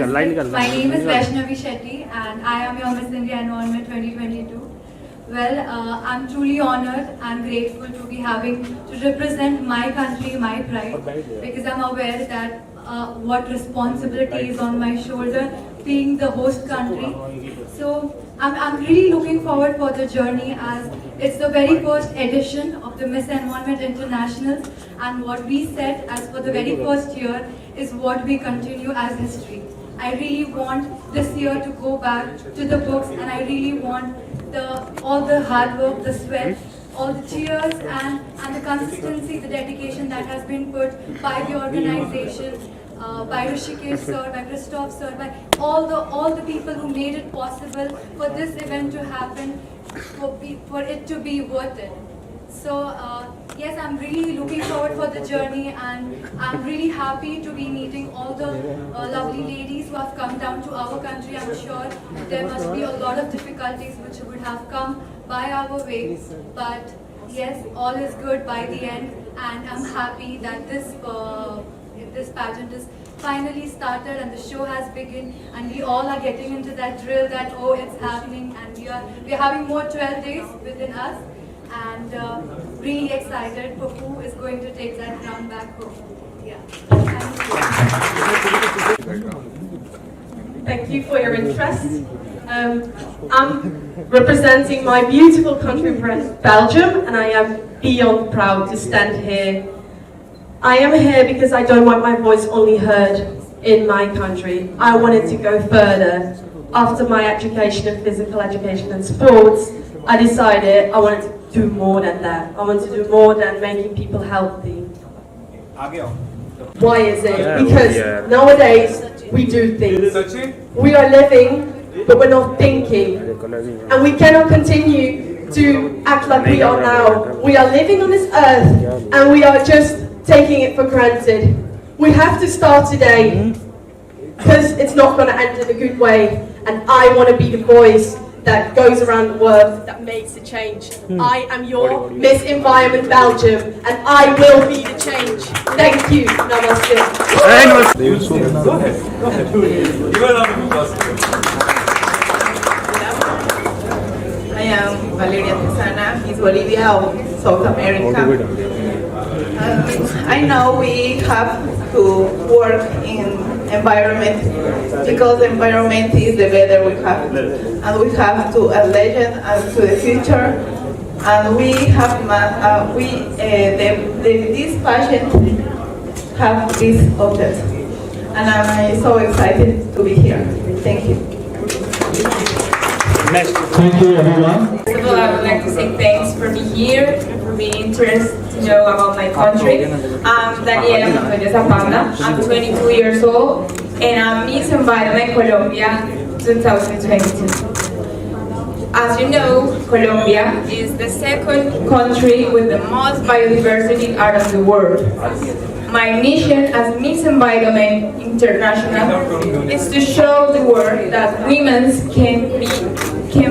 My name is Vaishnavi Shetty and I am your Miss India Environment 2022. Well, I'm truly honored and grateful to be having to represent my country, my pride, because I'm aware that what responsibility is on my shoulder being the host country. So I'm really looking forward for the journey as it's the very first edition of the Miss Environment Internationals, and what we said as for the very first year is what we continue as history. I really want this year to go back to the books, and I really want all the hard work, the sweat, all the tears and the consistency, the dedication that has been put by the organization, by Rishikesh sir, by Christoph sir, by all the people who made it possible for this event to happen, for it to be worth it. So yes, I'm really looking forward for the journey, and I'm really happy to be meeting all the lovely ladies who have come down to our country. I'm sure there must be a lot of difficulties which would have come by our way, but yes, all is good by the end, and I'm happy that this pageant is finally started and the show has begun, and we all are getting into that drill that oh, it's happening, and we are having more 12 days within us, and really excited for who is going to take that crown back home. Yeah. Thank you for your interest. I'm representing my beautiful country, Belgium, and I am beyond proud to stand here. I am here because I don't want my voice only heard in my country. I wanted to go further. After my education in physical education and sports, I decided I wanted to do more than that. I want to do more than making people healthy. Why is it? Because nowadays we do things. We are living, but we're not thinking. And we cannot continue to act like we are now. We are living on this earth and we are just taking it for granted. We have to start today because it's not going to end in a good way. And I want to be the voice that goes around the world, that makes a change. I am your Miss Environment Belgium, and I will be the change. Thank you. Namaste. Go ahead. I am Valeria Tesana, Miss Bolivia of South America. I know we have to work in environment because the environment is the better we have, and we have to a legend and to the future, and we have this patient have this object, and I'm so excited to be here. Thank you. Thank you, everyone. First of all, I would like to say thanks for being here and for being interested to know about my country. I'm Daniela Manuel Zapata. I'm 22 years old and I'm Miss Environment Colombia 2022. As you know, Colombia is the second country with the most biodiversity out of the world. My mission as Miss Environment International is to show the world that women can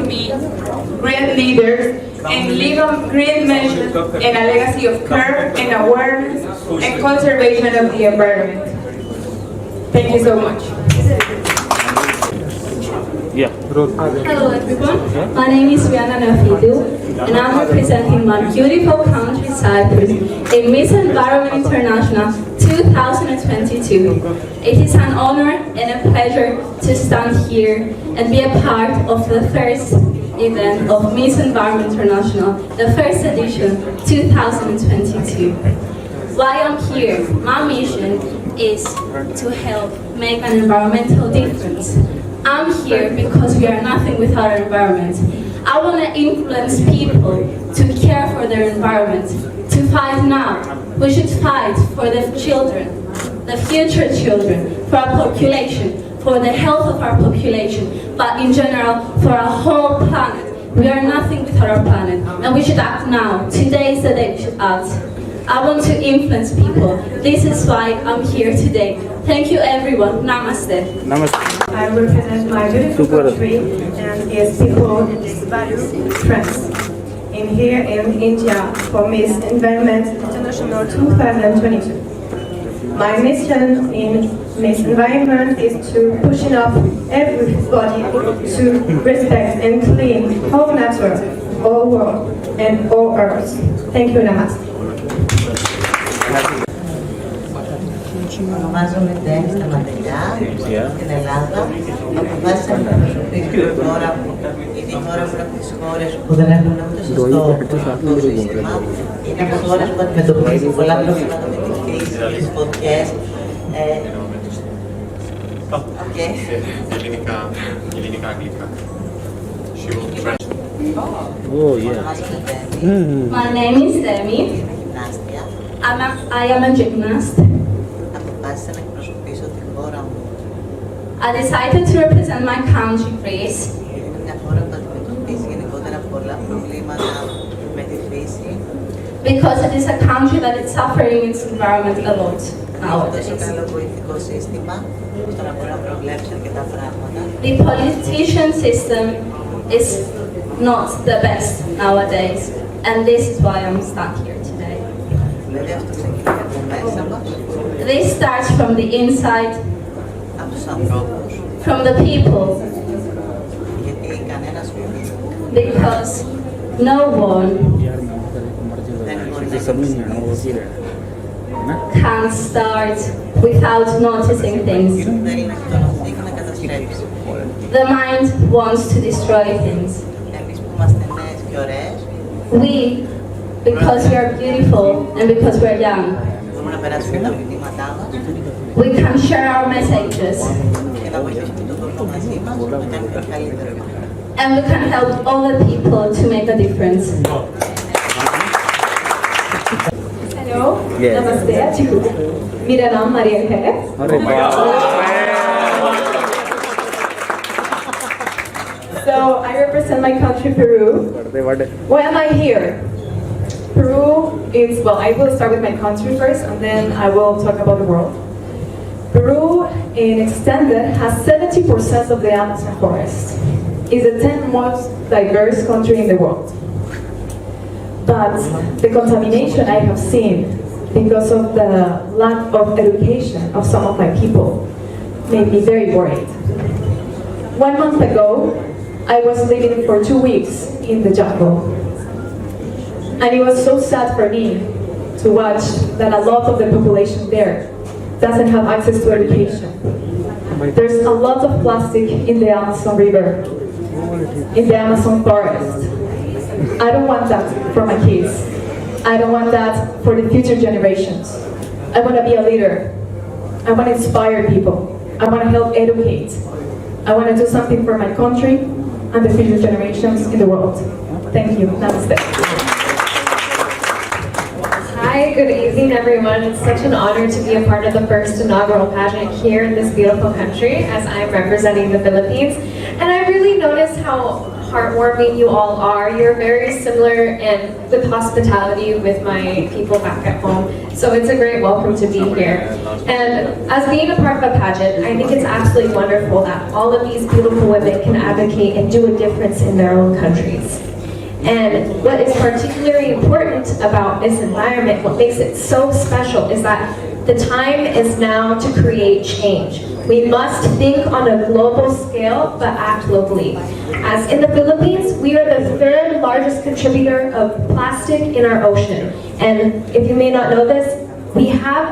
be great leaders and leave a great mission and a legacy of care and awareness and conservation of the environment. Thank you so much. Hello everyone, my name is Rihanna Nafidu and I'm representing my beautiful country Cyprus in Miss Environment International 2022. It is an honor and a pleasure to stand here and be a part of the first event of Miss Environment International, the first edition 2022. Why I'm here, my mission is to help make an environmental difference. I'm here because we are nothing without our environment. I want to influence people to care for their environment, to fight now. We should fight for the children, the future children, for our population, for the health of our population, but in general, for our whole planet. We are nothing without our planet, and we should act now. Today is the day we should act. I want to influence people. This is why I'm here today. Thank you everyone. Namaste. Namaste. I represent my beautiful country and its people and its values, friends. I'm here in India for Miss Environment International 2022. My mission in Miss Environment is to pushing up everybody to respect and clean all nature, all world, and all earth. Thank you, Namaste. Ονομάζομαι Ντέμι Σταματελιά, στην Ελλάδα. Αποφάσισα να προσωπήσω τη χώρα μου. Είναι η χώρα μου από τις χώρες που δεν έχουν ούτε σωστό σύστημα. Είναι από τις χώρες που αντιμετωπίζει πολλά προβλήματα με την κρίση, τις φωτιές. Ελληνικά, αγγλικά. My name is Demi. I am a gymnast. Αποφάσισα να εκπροσωπήσω τη χώρα μου. I decided to represent my country, Greece, Είναι μια χώρα που αντιμετωπίζει γενικότερα πολλά προβλήματα με τη φύση. because it is a country that is suffering its environment a lot nowadays. Τόσο καλό πολιτικό σύστημα, ώστε να μπορεί να προβλέψει αρκετά πράγματα. The politician system is not the best nowadays, and this is why I'm stuck here today. Δηλαδή αυτό ξεκινάει από μέσα μας, This starts from the inside, από τους ανθρώπους, from the people, γιατί κανένας because no one δεν μπορεί να ξεκινήσει. can start without noticing things. Θέλει να εκτονωθεί και να καταστρέψει. The mind wants to destroy things. Εμείς που είμαστε νέες και ωραίες, We, because we are beautiful and because we are young, μπορούμε να περάσουμε τα μηνύματά μας we can share our messages και να βοηθήσουμε τον κόσμο μαζί μας να κάνει κάτι καλύτερο. and we can help all the people to make a difference. Hello, Namaste, Chiku. मेरा नाम मरियम है. So I represent my country, Peru. Why am I here? Peru is, well, I will start with my country first and then I will talk about the world. Peru, in extended, has 70% of the Amazon forest. It's the 10th most diverse country in the world. But the contamination I have seen because of the lack of education of some of my people made me very worried. 1 month ago, I was living for 2 weeks in the jungle. And it was so sad for me to watch that a lot of the population there doesn't have access to education. There's a lot of plastic in the Amazon River, in the Amazon forest. I don't want that for my kids. I don't want that for the future generations. I want to be a leader. I want to inspire people. I want to help educate. I want to do something for my country and the future generations in the world. Thank you. Namaste. Hi, good evening everyone. It's such an honor to be a part of the first inaugural pageant here in this beautiful country as I'm representing the Philippines. And I really noticed how heartwarming you all are. You're very similar and with hospitality with my people back at home. So it's a great welcome to be here. And as being a part of a pageant, I think it's absolutely wonderful that all of these beautiful women can advocate and do a difference in their own countries. And what is particularly important about this environment, what makes it so special, is that the time is now to create change. We must think on a global scale, but act locally. As in the Philippines, we are the 3rd largest contributor of plastic in our ocean. And if you may not know this, we have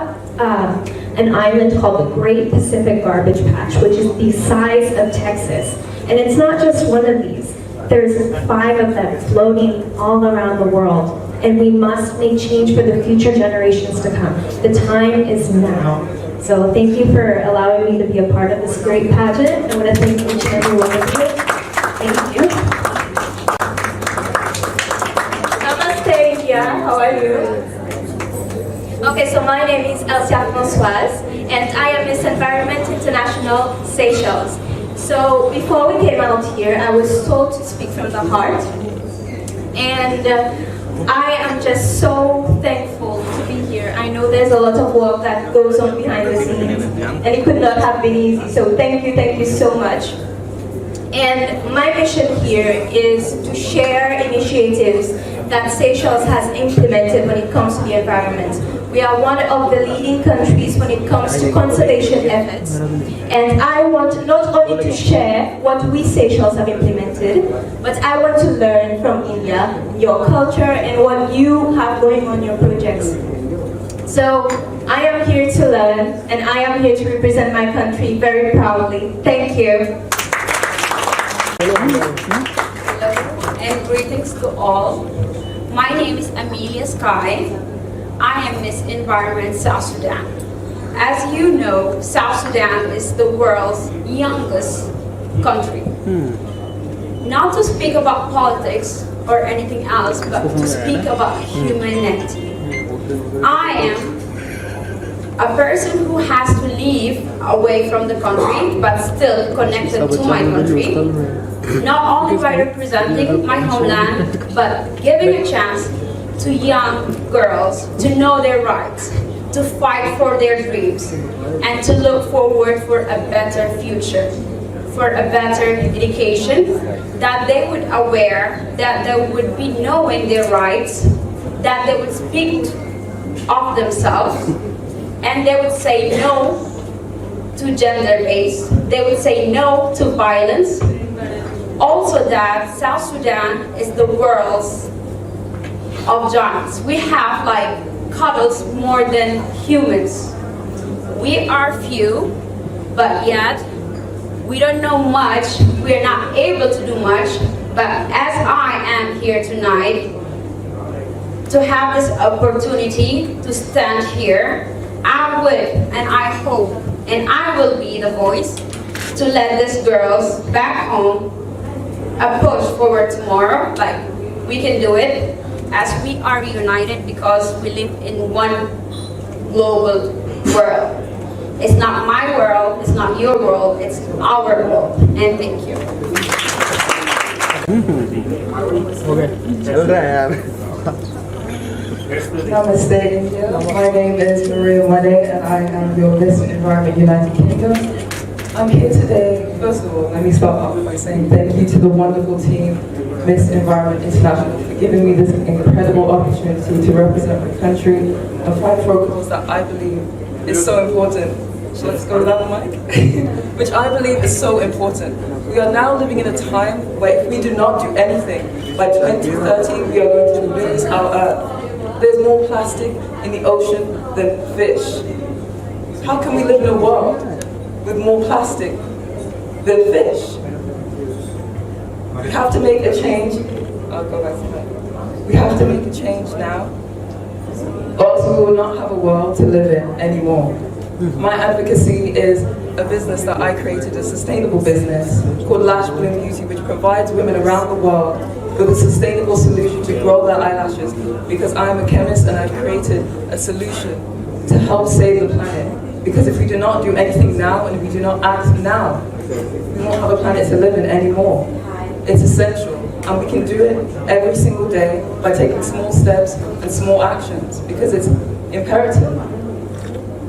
an island called the Great Pacific Garbage Patch, which is the size of Texas. And it's not just one of these. There's 5 of them floating all around the world, and we must make change for the future generations to come. The time is now. So thank you for allowing me to be a part of this great pageant. I want to thank each and every one of you. Thank you. Namaste, India. How are you? Okay, so my name is Elsia Françoise, and I am Miss Environment International Seychelles. So before we came out here, I was told to speak from the heart, and I am just so thankful to be here. I know there's a lot of work that goes on behind the scenes, and it could not have been easy, so thank you so much. And my mission here is to share initiatives that Seychelles has implemented when it comes to the environment. We are one of the leading countries when it comes to conservation efforts. And I want not only to share what we Seychelles have implemented, but I want to learn from India, your culture, and what you have going on your projects. So I am here to learn, and I am here to represent my country very proudly. Thank you. Hello and greetings to all. My name is Amelia Sky. I am Miss Environment South Sudan. As you know, South Sudan is the world's youngest country. Not to speak about politics or anything else, but to speak about humanity. I am a person who has to leave away from the country, but still connected to my country. Not only by representing my homeland, but giving a chance to young girls to know their rights, to fight for their dreams, and to look forward for a better future, for a better education, that they would aware, that they would be knowing their rights, that they would speak of themselves, and they would say no to gender-based, they would say no to violence. Also that South Sudan is the world's of giants. We have like cuddles more than humans. We are few, but yet we don't know much. We are not able to do much. But as I am here tonight to have this opportunity to stand here, I would and I hope and I will be the voice to let these girls back home a push forward tomorrow. Like we can do it. As we are united because we live in one global world. It's not my world, it's not your world, it's our world. And thank you. Namaste, India. My name is Maria Mane and I am your Miss Environment United Kingdom. I'm here today, first of all, let me start off by saying thank you to the wonderful team Miss Environment International for giving me this incredible opportunity to represent my country and fight for a cause that I believe is so important. So let's go down the mic. Which I believe is so important. We are now living in a time where if we do not do anything, by 2030 we are going to lose our earth. There's more plastic in the ocean than fish. How can we live in a world with more plastic than fish? We have to make a change. I'll go back to that. We have to make a change now, or else we will not have a world to live in anymore. My advocacy is a business that I created, a sustainable business called Lash Bloom Beauty, which provides women around the world with a sustainable solution to grow their eyelashes, because I'm a chemist and I've created a solution to help save the planet. Because if we do not do anything now and if we do not act now, we won't have a planet to live in anymore. It's essential, and we can do it every single day by taking small steps and small actions, because it's imperative.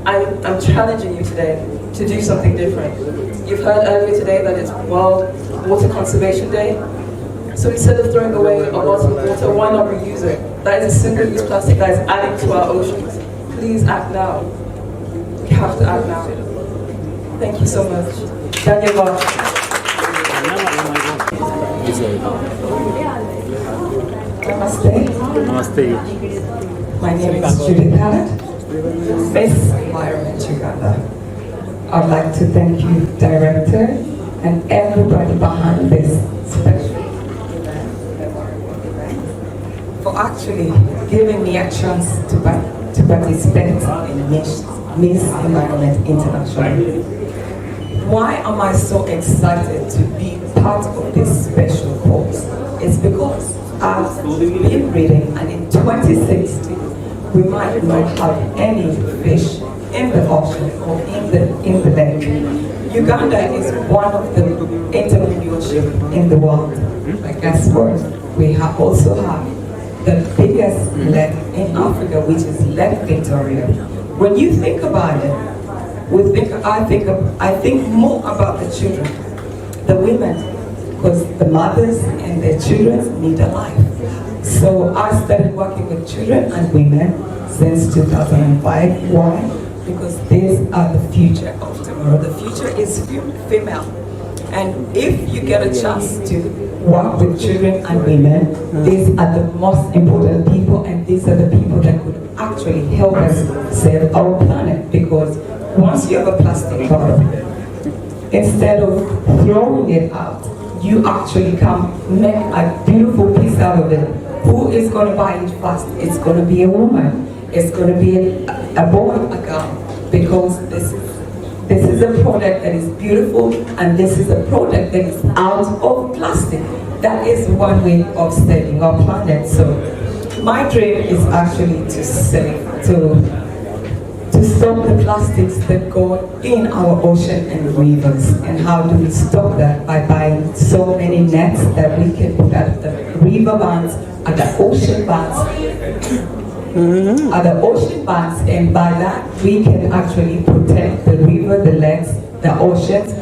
I'm challenging you today to do something different. You've heard earlier today that it's World Water Conservation Day. So instead of throwing away a bottle of water, why not reuse it? That is a single-use plastic that is adding to our oceans. Please act now. We have to act now. Thank you so much. Namaste. Namaste. My name is Judith Hannett, Miss Environment Uganda. I'd like to thank you, Director, and everybody behind this special event for actually giving me a chance to participate in Miss Environment International. Why am I so excited to be part of this special course? It's because I've been reading, and in 2060, we might not have any fish in the ocean or in the lake. Uganda is one of the entrepreneurship in the world. But guess what? We also have the biggest lake in Africa, which is Lake Victoria. When you think about it, I think more about the children, the women, because the mothers and their children need a life. So I started working with children and women since 2005. Why? Because these are the future of tomorrow. The future is female. And if you get a chance to work with children and women, these are the most important people, and these are the people that could actually help us save our planet. Because once you have a plastic bottle, instead of throwing it out, you actually come make a beautiful piece out of it. Who is going to buy it first? It's going to be a woman. It's going to be a boy, a girl. Because this is a product that is beautiful, and this is a product that is out of plastic. That is one way of saving our planet. So my dream is actually to stop the plastics that go in our ocean and rivers. And how do we stop that? By buying so many nets that we can put at the river banks, at the ocean banks. And by that we can actually protect the river, the lakes, the oceans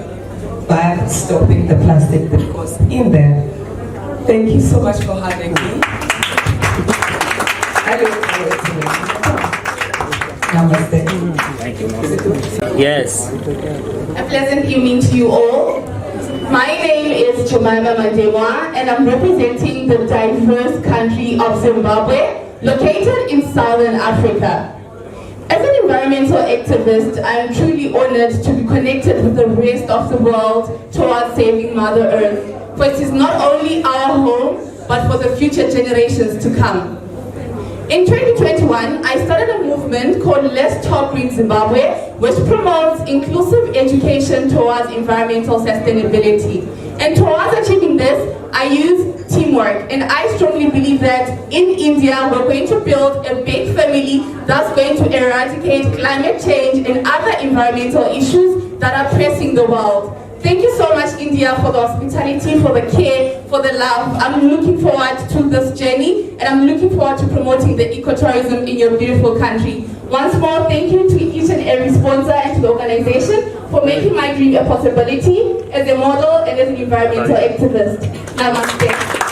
by stopping the plastic that goes in there. Thank you so much for having me. I look forward to it. Namaste. Thank you. Yes. A pleasant evening to you all. My name is Jemima Madewa, and I'm representing the diverse country of Zimbabwe, located in Southern Africa. As an environmental activist, I am truly honored to be connected with the rest of the world towards saving Mother Earth, for it is not only our home, but for the future generations to come. In 2021, I started a movement called Let's Talk Green Zimbabwe, which promotes inclusive education towards environmental sustainability. And towards achieving this, I use teamwork, and I strongly believe that in India we're going to build a big family that's going to eradicate climate change and other environmental issues that are pressing the world. Thank you so much, India, for the hospitality, for the care, for the love. I'm looking forward to this journey, and I'm looking forward to promoting the ecotourism in your beautiful country. Once more, thank you to each and every sponsor and to the organization for making my dream a possibility as a model and as an environmental activist. Namaste.